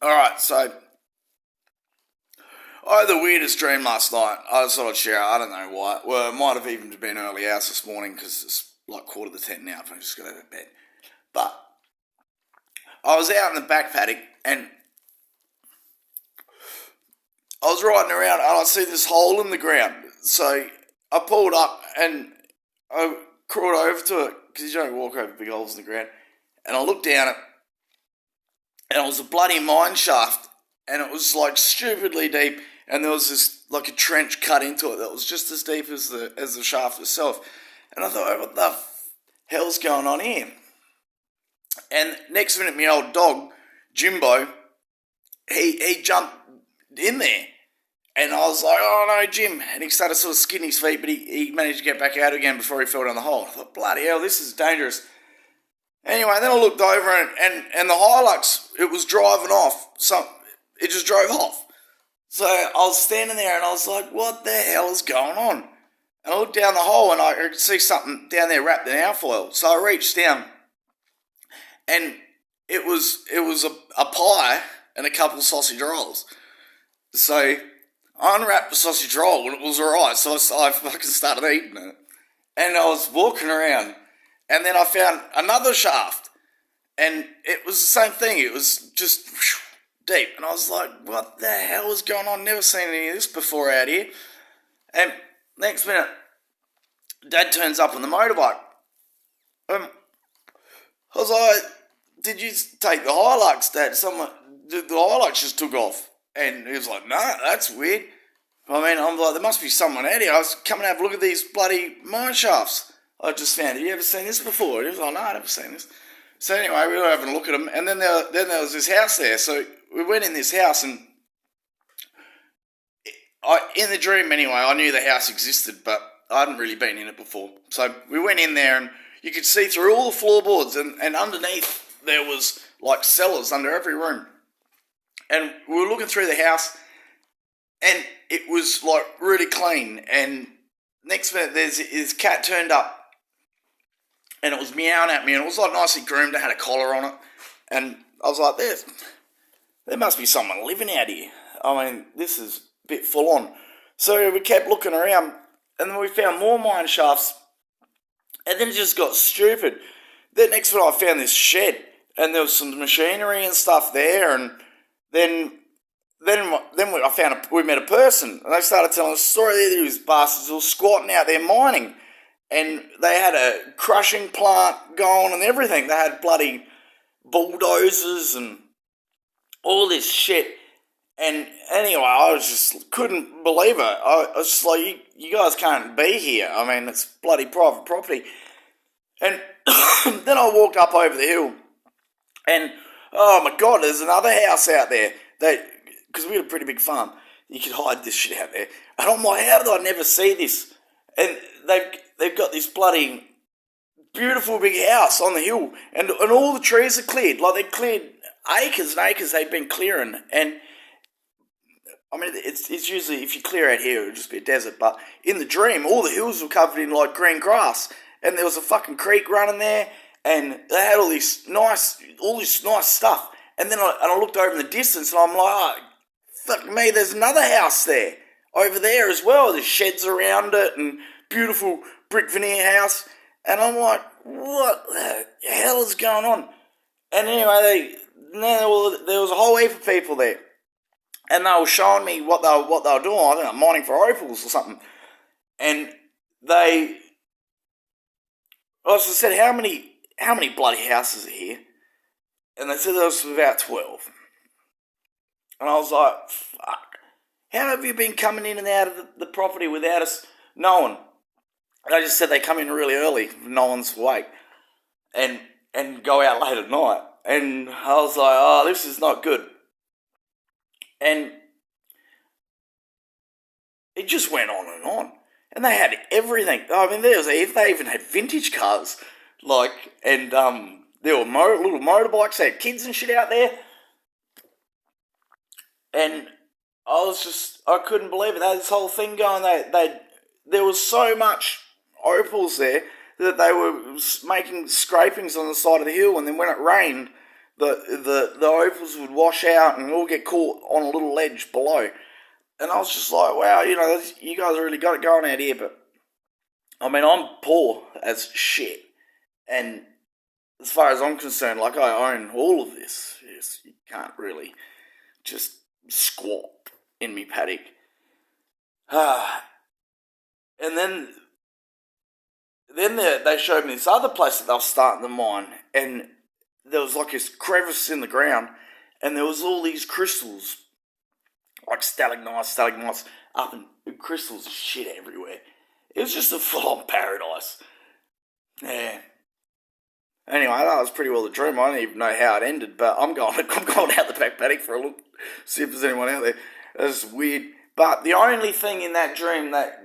Alright, so I had the weirdest dream last night. I just thought I'd share it. I don't know why. Well, it might have even been early hours this morning because it's like 9:45 now. If I just got out of bed. But I was out in the back paddock and I was riding around and I see this hole in the ground. So I pulled up and I crawled over to it because you don't walk over big holes in the ground. And I looked down it and it was a bloody mine shaft and it was like stupidly deep. And there was this like a trench cut into it that was just as deep as the shaft itself. And I thought, what the hell's going on here? And next minute, my old dog Jimbo, he jumped in there, and I was like, oh no, Jim! And he started sort of skidding his feet, but he managed to get back out again before he fell down the hole. I thought, bloody hell, this is dangerous. Anyway, then I looked over and the Hilux, it was driving off. So it just drove off. So I was standing there and I was like, what the hell is going on? And I looked down the hole and I could see something down there wrapped in alfoil. So I reached down and it was a pie and a couple of sausage rolls. So I unwrapped the sausage roll and it was alright. So I fucking started eating it. And I was walking around and then I found another shaft and it was the same thing. It was just deep. And I was like, what the hell is going on? Never seen any of this before out here. And next minute, Dad turns up on the motorbike. I was like, did you take the Hilux, Dad? The Hilux just took off. And he was like, no, that's weird. I mean, I'm like, there must be someone out here. I was coming to have a look at these bloody mine shafts I just found. Have you ever seen this before? He was like, no, I've never seen this. So anyway, we were having a look at them. And then there was this house there. So we went in this house and in the dream anyway, I knew the house existed, but I hadn't really been in it before. So we went in there and you could see through all the floorboards and underneath there was like cellars under every room. And we were looking through the house and it was like really clean. And next minute this cat turned up and it was meowing at me and it was like nicely groomed. It had a collar on it. And I was like, there must be someone living out here. I mean, this is a bit full on. So we kept looking around and then we found more mine shafts and then it just got stupid. Then next minute I found this shed and there was some machinery and stuff there and then we met a person and they started telling us a story. These bastards were squatting out there mining and they had a crushing plant going and everything. They had bloody bulldozers and all this shit. And anyway, I just couldn't believe it. I was just like, you guys can't be here. I mean, it's bloody private property. And then I walked up over the hill and, oh my God, there's another house out there. Because we had a pretty big farm. You could hide this shit out there. And I'm like, how did I never see this? And they've got this bloody beautiful big house on the hill. And all the trees are cleared. Like, they cleared acres and acres they've been clearing. And, I mean, it's usually, if you clear out here, it would just be a desert. But in the dream, all the hills were covered in, like, green grass. And there was a fucking creek running there. And they had all this nice stuff. And then I looked over in the distance and I'm like, oh, fuck me, there's another house there. Over there as well. There's sheds around it and beautiful brick veneer house. And I'm like, what the hell is going on? And anyway, there was a whole heap of people there. And they were showing me what they were doing. I think they were mining for opals or something. And I just said, how many bloody houses are here? And they said there was about 12. And I was like, fuck. How have you been coming in and out of the property without us knowing? And I just said they come in really early, no one's awake, and go out late at night. And I was like, oh, this is not good. And it just went on and on. And they had everything. I mean, they even had vintage cars. And there were little motorbikes, they had kids and shit out there. And I couldn't believe it. They had this whole thing going. There was so much opals there that they were making scrapings on the side of the hill, and then when it rained, the opals would wash out and all get caught on a little ledge below. And I was just like, wow, you guys really got it going out here. But, I mean, I'm poor as shit. And as far as I'm concerned, like, I own all of this. Yes, you can't really just squat in me paddock. And then they showed me this other place that they were starting to mine, and there was like this crevice in the ground, and there was all these crystals, like stalagmites, up and crystals of shit everywhere. It was just a full-on paradise. Yeah. Anyway, that was pretty well the dream. I don't even know how it ended, but I'm going out the back paddock for a look, see if there's anyone out there. That's weird. But the only thing in that dream that